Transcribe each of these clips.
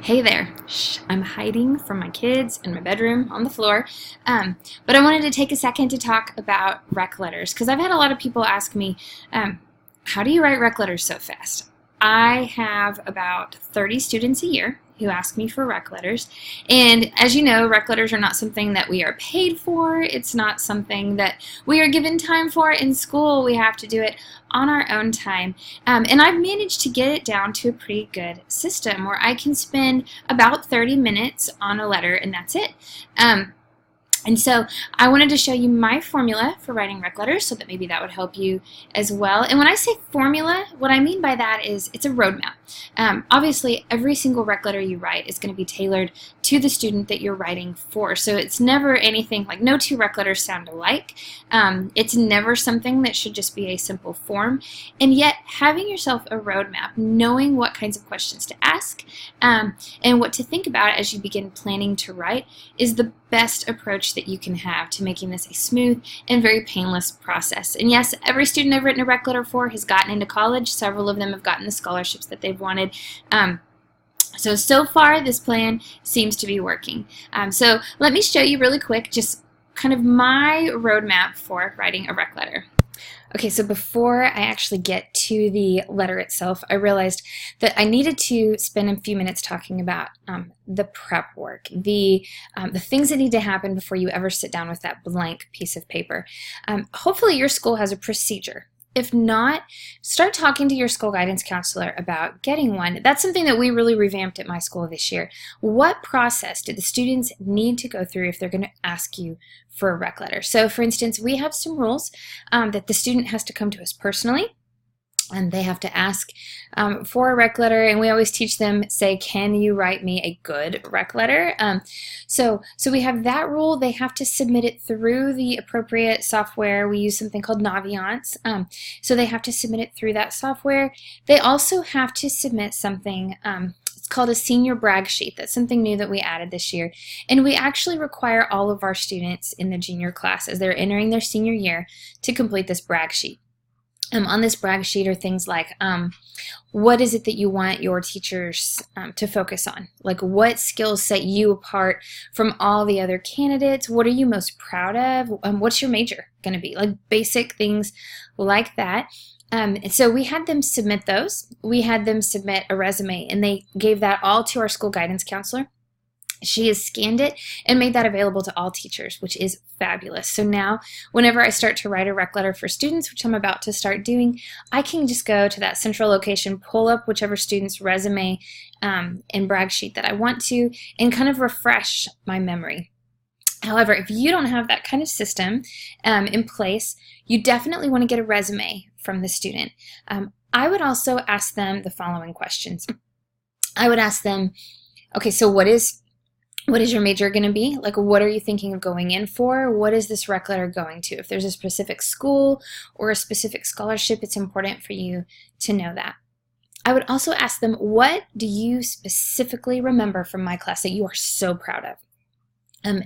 Hey there. Shh, I'm hiding from my kids in my bedroom on the floor. But I wanted to take a second to talk about rec letters because I've had a lot of people ask me, how do you write rec letters so fast? I have about 30 students a year who ask me for rec letters. And as you know, rec letters are not something that we are paid for. It's not something that we are given time for in school. We have to do it on our own time. And I've managed to get it down to a pretty good system where I can spend about 30 minutes on a letter and that's it. And so I wanted to show you my formula for writing rec letters so that maybe that would help you as well. And when I say formula, what I mean by that is it's a roadmap. Obviously, every single rec letter you write is going to be tailored to the student that you're writing for. So it's never anything like no two rec letters sound alike. It's never something that should just be a simple form. And yet, having yourself a roadmap, knowing what kinds of questions to ask, and what to think about as you begin planning to write is the best approach that you can have to making this a smooth and very painless process. And yes, every student I've written a rec letter for has gotten into college. Several of them have gotten the scholarships that they've wanted. So far, this plan seems to be working. So let me show you really quick just kind of my roadmap for writing a rec letter. Okay, so before I actually get to the letter itself, I realized that I needed to spend a few minutes talking about the prep work, the things that need to happen before you ever sit down with that blank piece of paper. Hopefully your school has a procedure. If not, start talking to your school guidance counselor about getting one. That's something that we really revamped at my school this year. What process do the students need to go through if they're going to ask you for a rec letter? So for instance, we have some rules that the student has to come to us personally, and they have to ask for a rec letter, and we always teach them, say, can you write me a good rec letter? So we have that rule. They have to submit it through the appropriate software. We use something called Naviance. So they have to submit it through that software. They also have to submit something, it's called a senior brag sheet. That's something new that we added this year. And we actually require all of our students in the junior class as they're entering their senior year to complete this brag sheet. On this brag sheet are things like, what is it that you want your teachers to focus on? Like, what skills set you apart from all the other candidates? What are you most proud of? What's your major going to be? Like basic things like that. And so we had them submit those. We had them submit a resume, and they gave that all to our school guidance counselor. She has scanned it and made that available to all teachers, which is fabulous. So now, whenever I start to write a rec letter for students, which I'm about to start doing, I can just go to that central location, pull up whichever student's resume and brag sheet that I want to, and kind of refresh my memory. However, if you don't have that kind of system in place, you definitely want to get a resume from the student. I would also ask them the following questions. I would ask them, okay, so what is your major going to be? Like, what are you thinking of going in for? What is this rec letter going to? If there's a specific school or a specific scholarship, it's important for you to know that. I would also ask them, what do you specifically remember from my class that you are so proud of?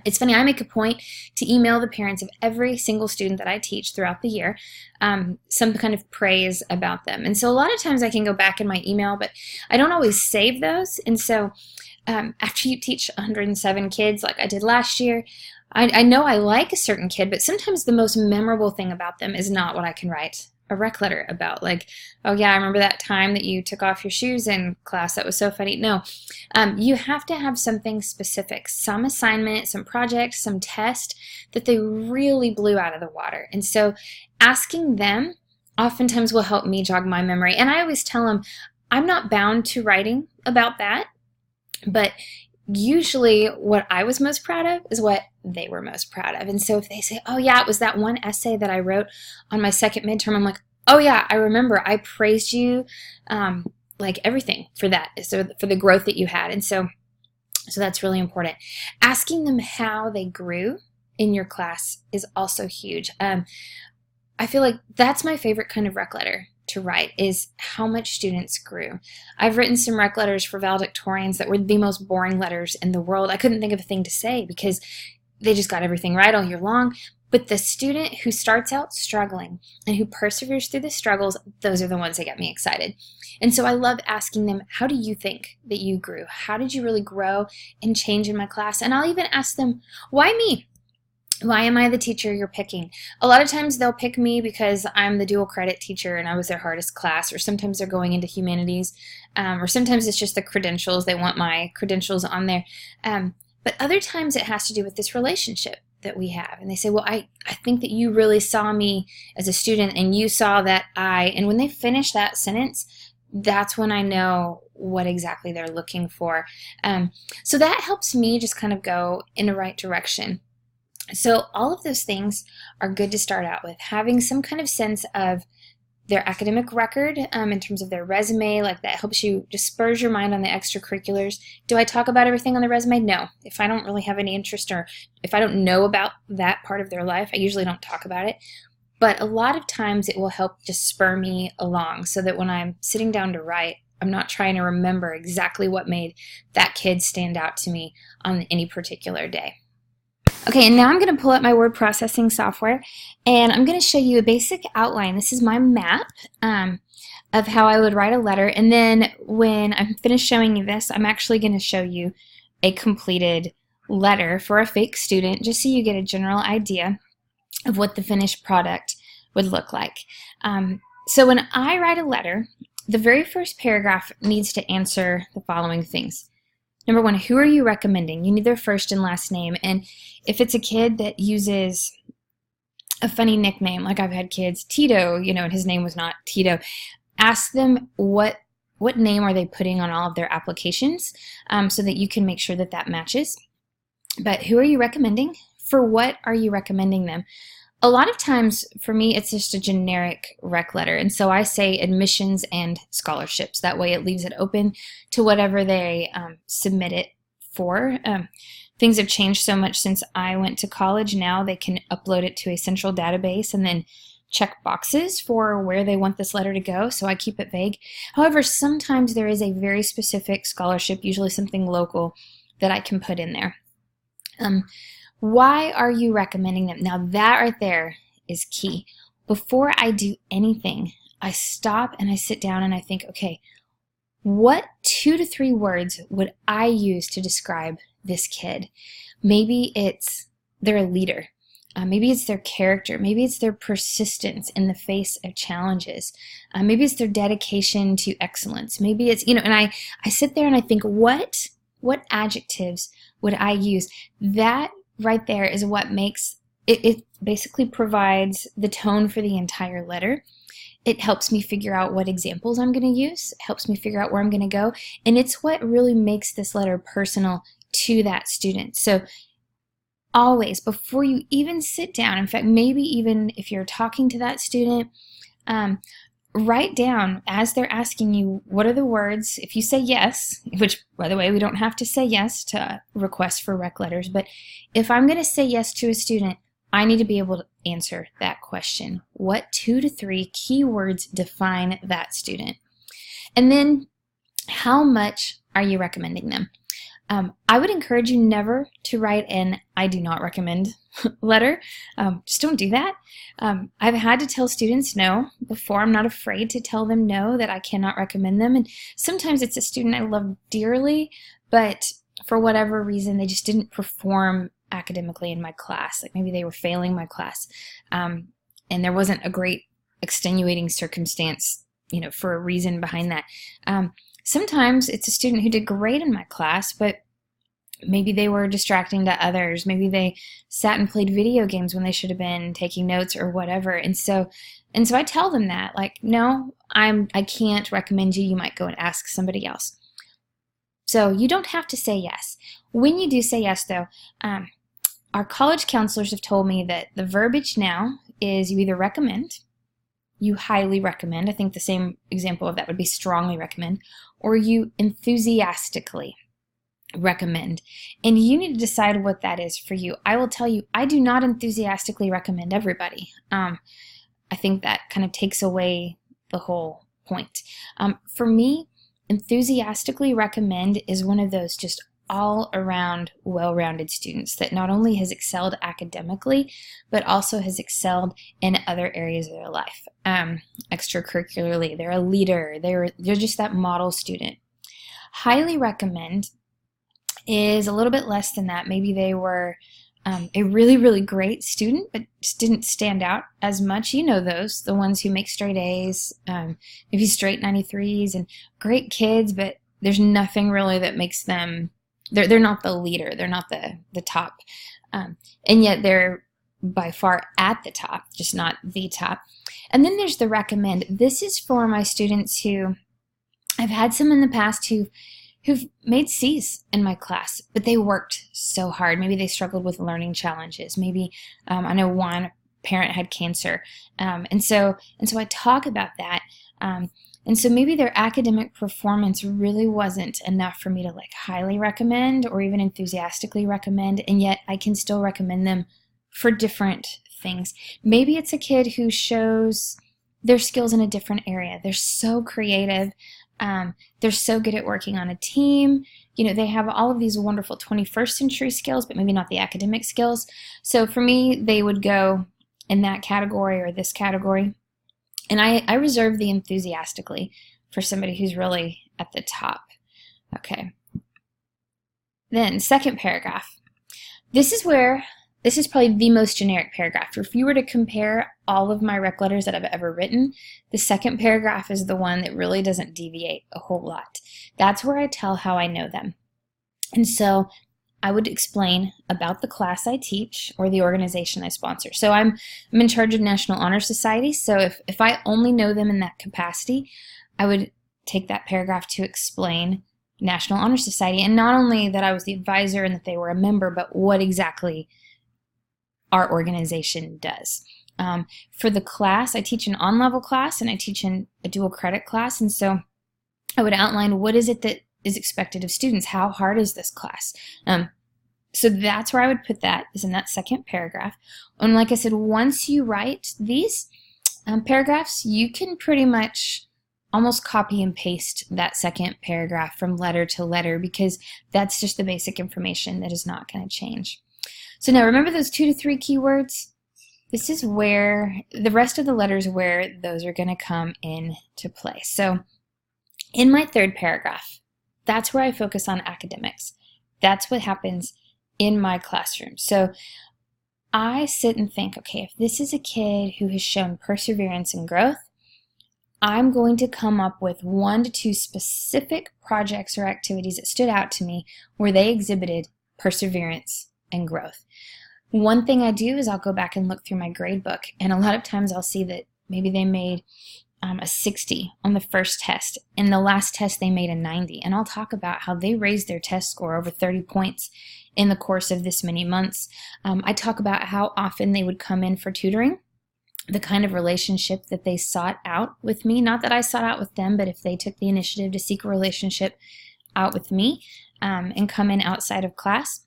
It's funny, I make a point to email the parents of every single student that I teach throughout the year some kind of praise about them. And so a lot of times I can go back in my email, but I don't always save those. And so after you teach 107 kids like I did last year, I know I like a certain kid, but sometimes the most memorable thing about them is not what I can write a rec letter about. Like, oh yeah, I remember that time that you took off your shoes in class. That was so funny. No, you have to have something specific, some assignment, some project, some test that they really blew out of the water. And so asking them oftentimes will help me jog my memory. And I always tell them, I'm not bound to writing about that. But usually what I was most proud of is what they were most proud of. And so if they say, oh yeah, it was that one essay that I wrote on my second midterm, I'm like, oh yeah, I remember. I praised you like everything for that, so for the growth that you had. And so that's really important. Asking them how they grew in your class is also huge. I feel like that's my favorite kind of rec letter to write, is how much students grew. I've written some rec letters for valedictorians that were the most boring letters in the world. I couldn't think of a thing to say because they just got everything right all year long. But the student who starts out struggling and who perseveres through the struggles, those are the ones that get me excited. And so I love asking them, how do you think that you grew? How did you really grow and change in my class? And I'll even ask them, why me? Why am I the teacher you're picking? A lot of times they'll pick me because I'm the dual credit teacher and I was their hardest class, or sometimes they're going into humanities, or sometimes it's just the credentials. They want my credentials on there. But other times it has to do with this relationship that we have. And they say, well, I think that you really saw me as a student and you saw that and when they finish that sentence, that's when I know what exactly they're looking for. So that helps me just kind of go in the right direction. So all of those things are good to start out with, having some kind of sense of their academic record in terms of their resume. Like, that helps you, just spurs your mind on the extracurriculars. Do I talk about everything on the resume? No. If I don't really have any interest, or if I don't know about that part of their life, I usually don't talk about it. But a lot of times it will help just spur me along, so that when I'm sitting down to write, I'm not trying to remember exactly what made that kid stand out to me on any particular day. Okay, and now I'm going to pull up my word processing software, and I'm going to show you a basic outline. This is my map of how I would write a letter, and then when I'm finished showing you this, I'm actually going to show you a completed letter for a fake student, just so you get a general idea of what the finished product would look like. So when I write a letter, the very first paragraph needs to answer the following things. Number one, who are you recommending? You need their first and last name. And if it's a kid that uses a funny nickname, like I've had kids, Tito, and his name was not Tito, ask them what name are they putting on all of their applications, so that you can make sure that that matches. But who are you recommending? For what are you recommending them? A lot of times, for me, it's just a generic rec letter, and so I say admissions and scholarships. That way it leaves it open to whatever they submit it for. Things have changed so much since I went to college. Now they can upload it to a central database and then check boxes for where they want this letter to go, so I keep it vague. However, sometimes there is a very specific scholarship, usually something local, that I can put in there. Why are you recommending them? Now that right there is key. Before I do anything, I stop and I sit down and I think, okay, what 2 to 3 words would I use to describe this kid? Maybe it's they're a leader. Maybe it's their character. Maybe it's their persistence in the face of challenges. Maybe it's their dedication to excellence. Maybe it's, and I sit there and I think, what adjectives would I use? That right there is what makes it basically provides the tone for the entire letter. It helps me figure out what examples I'm going to use. It helps me figure out where I'm going to go. And it's what really makes this letter personal to that student. So always, before you even sit down, in fact, maybe even if you're talking to that student, write down as they're asking you, what are the words? If you say yes, which, by the way, we don't have to say yes to requests for rec letters, but if I'm going to say yes to a student, I need to be able to answer that question. What 2 to 3 keywords define that student? And then, how much are you recommending them? I would encourage you never to write an I do not recommend letter. Just don't do that. I've had to tell students no before. I'm not afraid to tell them no, that I cannot recommend them. And sometimes it's a student I love dearly, but for whatever reason, they just didn't perform academically in my class. Like maybe they were failing my class, and there wasn't a great extenuating circumstance, for a reason behind that. Sometimes it's a student who did great in my class, but maybe they were distracting to others. Maybe they sat and played video games when they should have been taking notes or whatever. And so I tell them that, like, no, I can't recommend you. You might go and ask somebody else. So you don't have to say yes. When you do say yes, though, our college counselors have told me that the verbiage now is you either recommend, you highly recommend. I think the same example of that would be strongly recommend, or you enthusiastically recommend. And you need to decide what that is for you. I will tell you, I do not enthusiastically recommend everybody. I think that kind of takes away the whole point. For me, enthusiastically recommend is one of those just all around well-rounded students that not only has excelled academically, but also has excelled in other areas of their life. Extracurricularly, they're a leader, they're just that model student. Highly recommend is a little bit less than that. Maybe they were a really, really great student, but just didn't stand out as much. You know those, the ones who make straight A's, maybe straight 93s, and great kids, but there's nothing really that makes them, they're not the leader, they're not the top, and yet they're by far at the top, just not the top. And then there's the recommend. This is for my students who, I've had some in the past who've made C's in my class, but they worked so hard. Maybe they struggled with learning challenges. Maybe I know one parent had cancer, and so I talk about that. And so maybe their academic performance really wasn't enough for me to like highly recommend or even enthusiastically recommend, and yet I can still recommend them for different things. Maybe it's a kid who shows their skills in a different area. They're so creative. They're so good at working on a team. You know, they have all of these wonderful 21st century skills, but maybe not the academic skills. So for me, they would go in that category or this category. And I reserve the enthusiastically for somebody who's really at the top. Okay. Then second paragraph. This is probably the most generic paragraph. If you were to compare all of my rec letters that I've ever written, the second paragraph is the one that really doesn't deviate a whole lot. That's where I tell how I know them. And so I would explain about the class I teach or the organization I sponsor. So I'm in charge of National Honor Society, so if I only know them in that capacity, I would take that paragraph to explain National Honor Society, and not only that I was the advisor and that they were a member, but what exactly our organization does. For the class, I teach an on-level class and I teach in a dual credit class, and so I would outline what is it that is expected of students. How hard is this class? So that's where I would put that, is in that second paragraph. And like I said, once you write these paragraphs, you can pretty much almost copy and paste that second paragraph from letter to letter, because that's just the basic information that is not going to change. So now remember those 2 to 3 keywords? This is where the rest of the letters, where those are going to come into play. So in my third paragraph, that's where I focus on academics. That's what happens in my classroom. So I sit and think, okay, if this is a kid who has shown perseverance and growth, I'm going to come up with 1 to 2 specific projects or activities that stood out to me where they exhibited perseverance and growth. One thing I do is I'll go back and look through my grade book, and a lot of times I'll see that maybe they made a 60 on the first test, and the last test they made a 90, and I'll talk about how they raised their test score over 30 points in the course of this many months. I talk about how often they would come in for tutoring, the kind of relationship that they sought out with me, not that I sought out with them, but if they took the initiative to seek a relationship out with me and come in outside of class.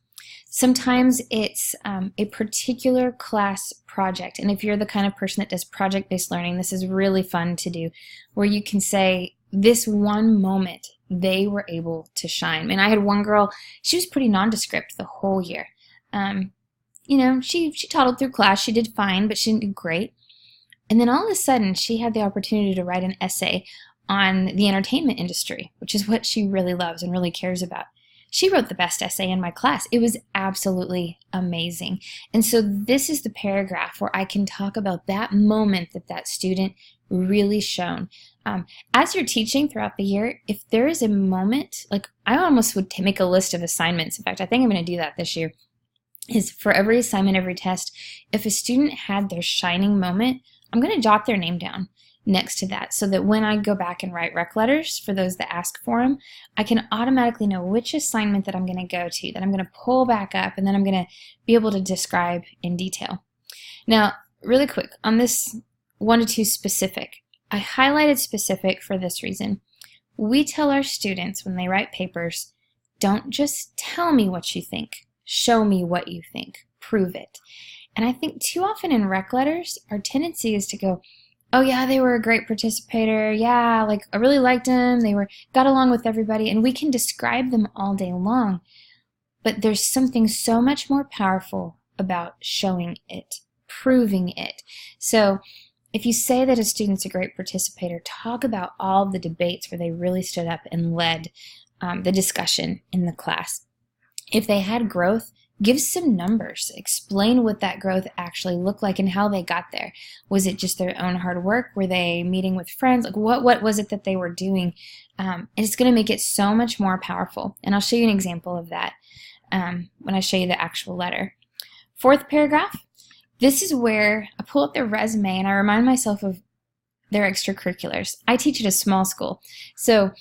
Sometimes it's a particular class project, and if you're the kind of person that does project-based learning, this is really fun to do, where you can say this one moment they were able to shine. And I had one girl, she was pretty nondescript the whole year. You know, she toddled through class, she did fine, but she didn't do great. And then all of a sudden, she had the opportunity to write an essay on the entertainment industry, which is what she really loves and really cares about. She wrote the best essay in my class. It was absolutely amazing. And so this is the paragraph where I can talk about that moment that that student really shone. As you're teaching throughout the year, if there is a moment, like I almost would make a list of assignments. In fact, I think I'm going to do that this year, is for every assignment, every test, if a student had their shining moment, I'm going to jot their name down next to that, so that when I go back and write rec letters for those that ask for them, I can automatically know which assignment that I'm going to go to, that I'm going to pull back up, and then I'm going to be able to describe in detail. Now, really quick, on this 1 to 2 specific, I highlighted specific for this reason. We tell our students when they write papers, don't just tell me what you think, show me what you think, prove it. And I think too often in rec letters, our tendency is to go, oh yeah, they were a great participator, yeah, like I really liked them, got along with everybody, and we can describe them all day long. but there's something so much more powerful about showing it, proving it. So if you say that a student's a great participator, talk about all the debates where they really stood up and led the discussion in the class. If they had growth, give some numbers. Explain what that growth actually looked like and how they got there. Was it just their own hard work? Were they meeting with friends? Like what was it that they were doing? And it's going to make it so much more powerful. And I'll show you an example of that when I show you the actual letter. Fourth paragraph. This is where I pull up their resume and I remind myself of their extracurriculars. I teach at a small school, so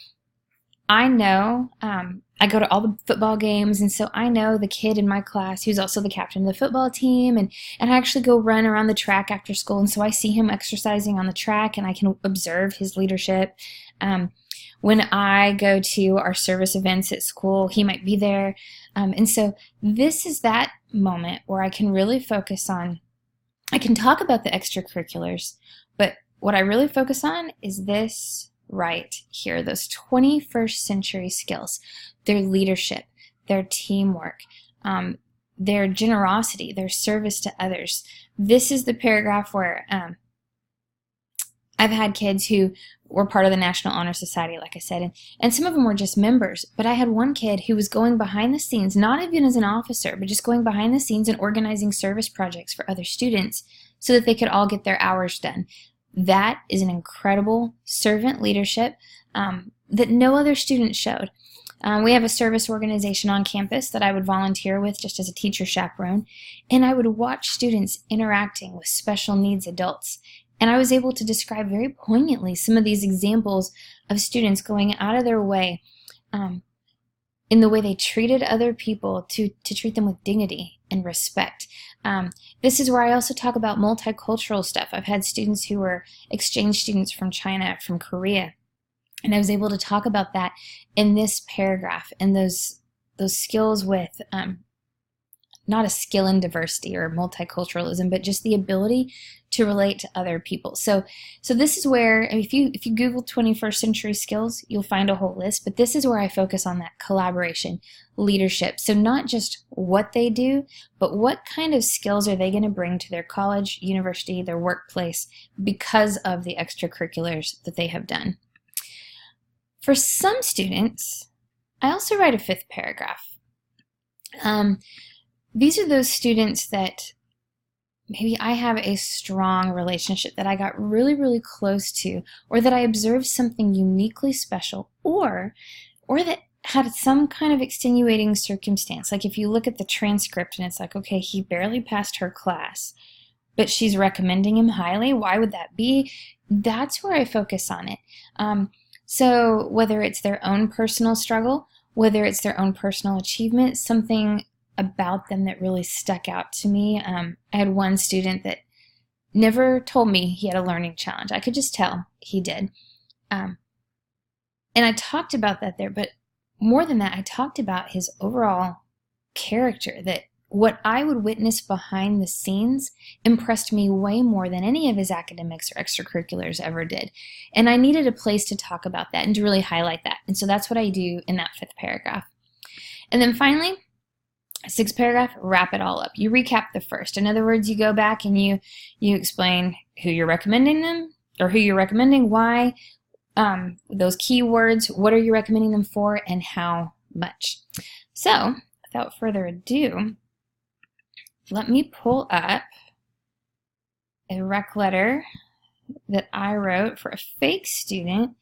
I know I go to all the football games, and so I know the kid in my class who's also the captain of the football team, and I actually go run around the track after school, and so I see him exercising on the track, and I can observe his leadership. When I go to our service events at school, he might be there, and so this is that moment where I can really focus on, I can talk about the extracurriculars, but what I really focus on is this right here, those 21st century skills, their leadership, their teamwork, their generosity, their service to others. This is the paragraph where I've had kids who were part of the National Honor Society, like I said, and some of them were just members, but I had one kid who was going behind the scenes, not even as an officer, but just going behind the scenes and organizing service projects for other students so that they could all get their hours done. That is an incredible servant leadership that no other student showed. We have a service organization on campus that I would volunteer with just as a teacher chaperone, and I would watch students interacting with special needs adults. And I was able to describe very poignantly some of these examples of students going out of their way in the way they treated other people to treat them with dignity and respect. This is where I also talk about multicultural stuff. I've had students who were exchange students from China, from Korea, and I was able to talk about that in this paragraph and those skills with not a skill in diversity or multiculturalism, but just the ability to relate to other people. So this is where, if you Google 21st century skills, you'll find a whole list, but this is where I focus on that collaboration, leadership. So not just what they do, but what kind of skills are they going to bring to their college, university, their workplace because of the extracurriculars that they have done. For some students, I also write a fifth paragraph. These are those students that maybe I have a strong relationship, that I got really, really close to, or that I observed something uniquely special, or that had some kind of extenuating circumstance. Like if you look at the transcript and it's like, okay, he barely passed her class, but she's recommending him highly. Why would that be? That's where I focus on it. So whether it's their own personal struggle, whether it's their own personal achievement, something about them that really stuck out to me. I had one student that never told me he had a learning challenge. I could just tell he did. And I talked about that there, but more than that, I talked about his overall character, that what I would witness behind the scenes impressed me way more than any of his academics or extracurriculars ever did. And I needed a place to talk about that and to really highlight that. And so that's what I do in that fifth paragraph. And then finally, sixth paragraph, wrap it all up. You recap the first. In other words, you go back and you explain who you're recommending them, or who you're recommending, why, those keywords, what are you recommending them for, and how much. So, without further ado, let me pull up a rec letter that I wrote for a fake student,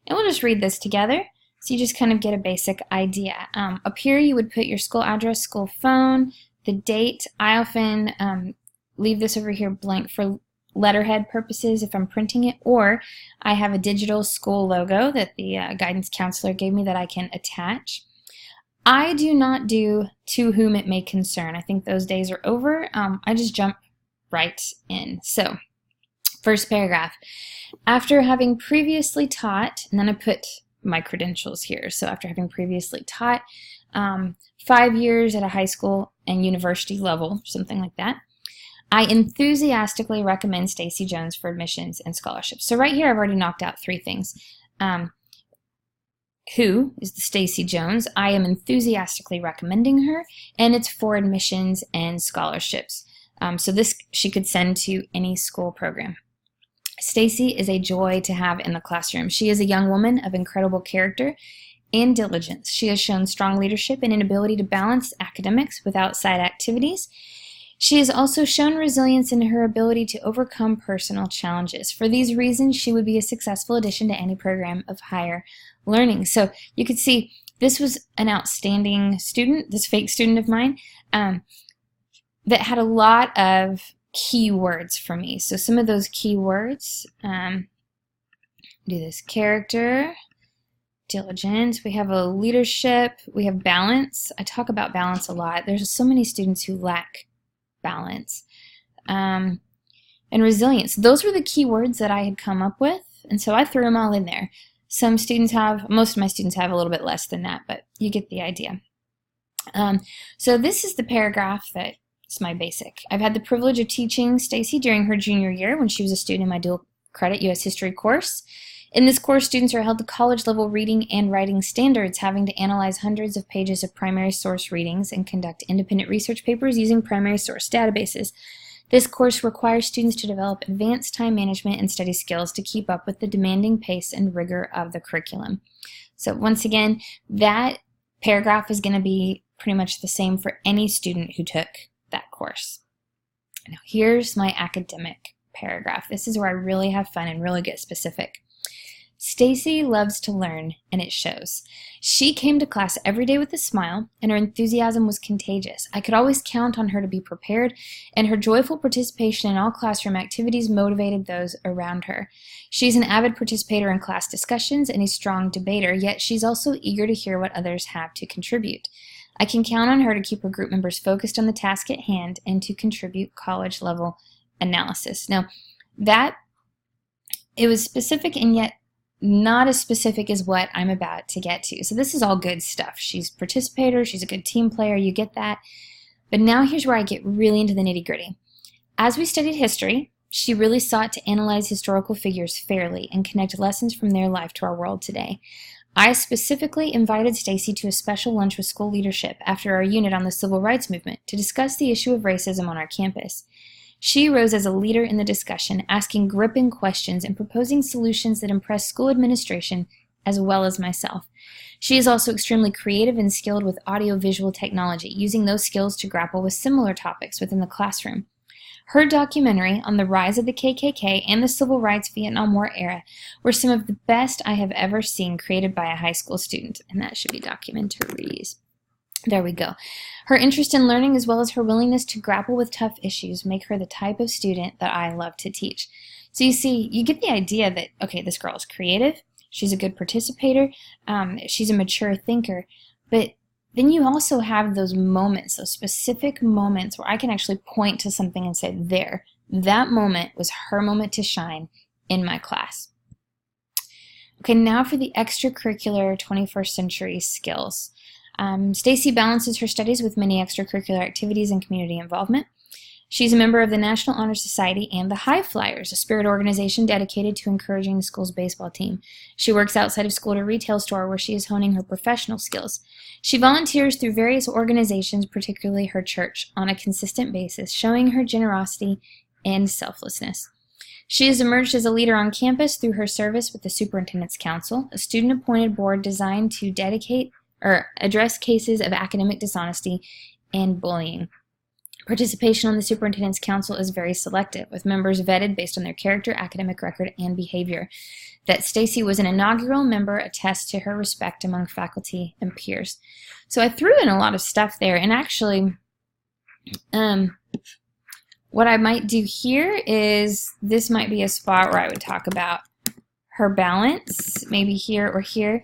and we'll just read this together. So you just kind of get a basic idea. Up here you would put your school address, school phone, the date. I often leave this over here blank for letterhead purposes if I'm printing it, or I have a digital school logo that the guidance counselor gave me that I can attach. I do not do to whom it may concern. I think those days are over. I just jump right in. So first paragraph, after having previously taught, and then I put my credentials here. So after having previously taught 5 years at a high school and university level, something like that, I enthusiastically recommend Stacy Jones for admissions and scholarships. So right here I've already knocked out 3 things. who is the Stacy Jones. I am enthusiastically recommending her, and it's for admissions and scholarships. So this she could send to any school program. Stacy is a joy to have in the classroom. She is a young woman of incredible character and diligence. She has shown strong leadership and an ability to balance academics with outside activities. She has also shown resilience in her ability to overcome personal challenges. For these reasons, she would be a successful addition to any program of higher learning. So you could see this was an outstanding student, this fake student of mine, that had a lot of keywords for me. So some of those keywords, do this: character, diligence, we have a leadership, we have balance. I talk about balance a lot. There's so many students who lack balance, and resilience. Those were the keywords that I had come up with, and so I threw them all in there. Some students have, most of my students have a little bit less than that, but you get the idea. So this is the paragraph that is my basic. I've had the privilege of teaching Stacy during her junior year when she was a student in my dual credit U.S. History course. In this course, students are held to college-level reading and writing standards, having to analyze hundreds of pages of primary source readings and conduct independent research papers using primary source databases. This course requires students to develop advanced time management and study skills to keep up with the demanding pace and rigor of the curriculum. So once again, that paragraph is going to be pretty much the same for any student who took that course. Now here's my academic paragraph. This is where I really have fun and really get specific. Stacy loves to learn, and it shows. She came to class every day with a smile, and her enthusiasm was contagious. I could always count on her to be prepared, and her joyful participation in all classroom activities motivated those around her. She's an avid participator in class discussions and a strong debater, yet she's also eager to hear what others have to contribute. I can count on her to keep her group members focused on the task at hand and to contribute college-level analysis. Now, it was specific and yet not as specific as what I'm about to get to. So this is all good stuff. She's a participator, she's a good team player, you get that. But now here's where I get really into the nitty-gritty. As we studied history, she really sought to analyze historical figures fairly and connect lessons from their life to our world today. I specifically invited Stacy to a special lunch with school leadership after our unit on the civil rights movement to discuss the issue of racism on our campus. She rose as a leader in the discussion, asking gripping questions and proposing solutions that impressed school administration as well as myself. She is also extremely creative and skilled with audio-visual technology, using those skills to grapple with similar topics within the classroom. Her documentary on the rise of the KKK and the Civil Rights Vietnam War era were some of the best I have ever seen created by a high school student, and that should be documentaries. There we go. Her interest in learning as well as her willingness to grapple with tough issues make her the type of student that I love to teach. So you see, you get the idea that, okay, this girl is creative, she's a good participator, she's a mature thinker, but then you also have those moments, those specific moments where I can actually point to something and say, there, that moment was her moment to shine in my class. Okay, now for the extracurricular 21st century skills. Stacy balances her studies with many extracurricular activities and community involvement. She's a member of the National Honor Society and the High Flyers, a spirit organization dedicated to encouraging the school's baseball team. She works outside of school at a retail store where she is honing her professional skills. She volunteers through various organizations, particularly her church, on a consistent basis, showing her generosity and selflessness. She has emerged as a leader on campus through her service with the Superintendent's Council, a student-appointed board designed to address cases of academic dishonesty and bullying. Participation on the Superintendent's Council is very selective, with members vetted based on their character, academic record, and behavior. That Stacy was an inaugural member attests to her respect among faculty and peers. So I threw in a lot of stuff there, and actually, what I might do here is, this might be a spot where I would talk about her balance, maybe here or here.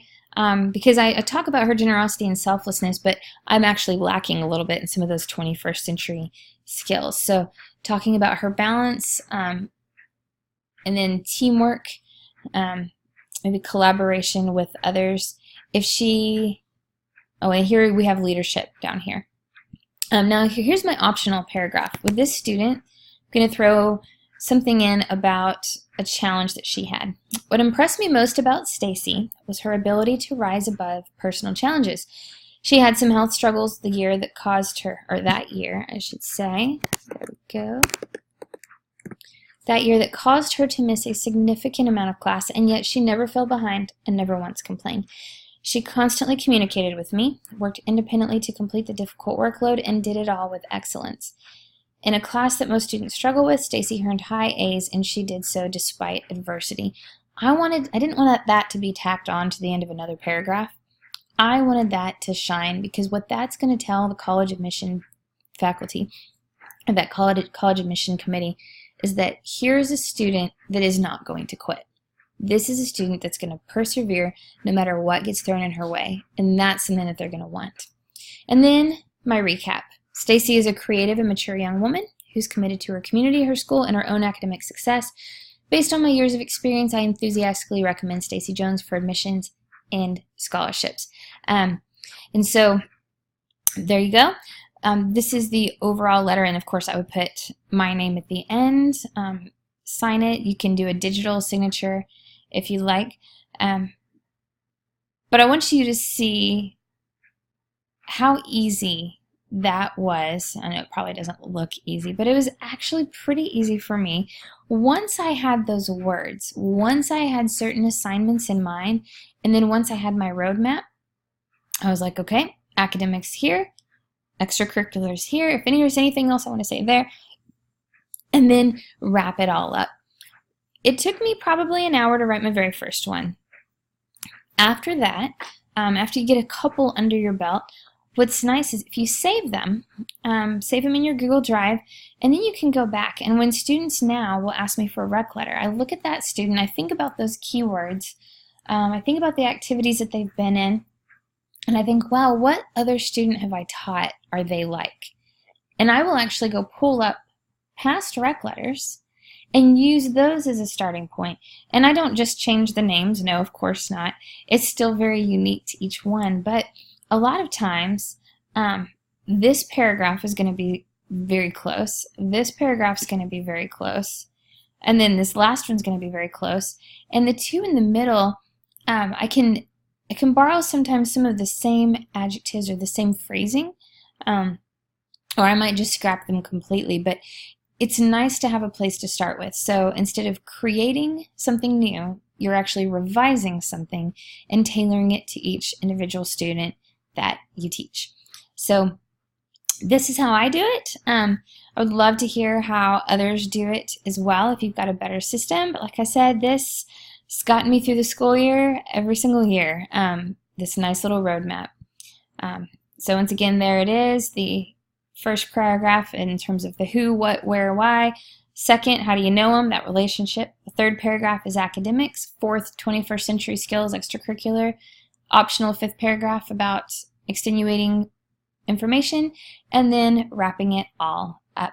Because I talk about her generosity and selflessness, but I'm actually lacking a little bit in some of those 21st century skills. So talking about her balance, and then teamwork, maybe collaboration with others. And here we have leadership down here. Now here's my optional paragraph. With this student, I'm going to throw something in about a challenge that she had. What impressed me most about Stacy was her ability to rise above personal challenges. She had some health struggles the year that caused her, or that year, I should say. There we go. That year that caused her to miss a significant amount of class, and yet she never fell behind and never once complained. She constantly communicated with me, worked independently to complete the difficult workload, and did it all with excellence. In a class that most students struggle with, Stacy earned high A's, and she did so despite adversity. I didn't want that to be tacked on to the end of another paragraph. I wanted that to shine, because what that's going to tell the college admission faculty, or that college admission committee, is that here's a student that is not going to quit. This is a student that's going to persevere no matter what gets thrown in her way, and that's something that they're going to want. And then my recap. Stacy is a creative and mature young woman who's committed to her community, her school, and her own academic success. Based on my years of experience, I enthusiastically recommend Stacy Jones for admissions and scholarships. And so there you go. This is the overall letter, and of course I would put my name at the end. Sign it. You can do a digital signature if you like. But I want you to see how easy that was. I know it probably doesn't look easy, but it was actually pretty easy for me. Once I had those words, once I had certain assignments in mind, and then once I had my roadmap, I was like, okay, academics here, extracurriculars here, if there's anything else I want to say there, and then wrap it all up. It took me probably an hour to write my very first one. After that, after you get a couple under your belt, what's nice is if you save them in your Google Drive, and then you can go back. And when students now will ask me for a rec letter, I look at that student, I think about those keywords, I think about the activities that they've been in, and I think, wow, what other student have I taught are they like? And I will actually go pull up past rec letters and use those as a starting point. And I don't just change the names, no, of course not. It's still very unique to each one, but a lot of times, this paragraph is going to be very close. This paragraph is going to be very close. And then this last one's going to be very close. And the two in the middle, I can borrow sometimes some of the same adjectives or the same phrasing, or I might just scrap them completely. But it's nice to have a place to start with. So instead of creating something new, you're actually revising something and tailoring it to each individual student that you teach. So this is how I do it. I would love to hear how others do it as well if you've got a better system. But like I said, this has gotten me through the school year every single year, this nice little roadmap. So once again, there it is, the first paragraph in terms of the who, what, where, why. Second, how do you know them, that relationship. The third paragraph is academics. Fourth, 21st century skills, extracurricular. Optional fifth paragraph about extenuating information, and then wrapping it all up.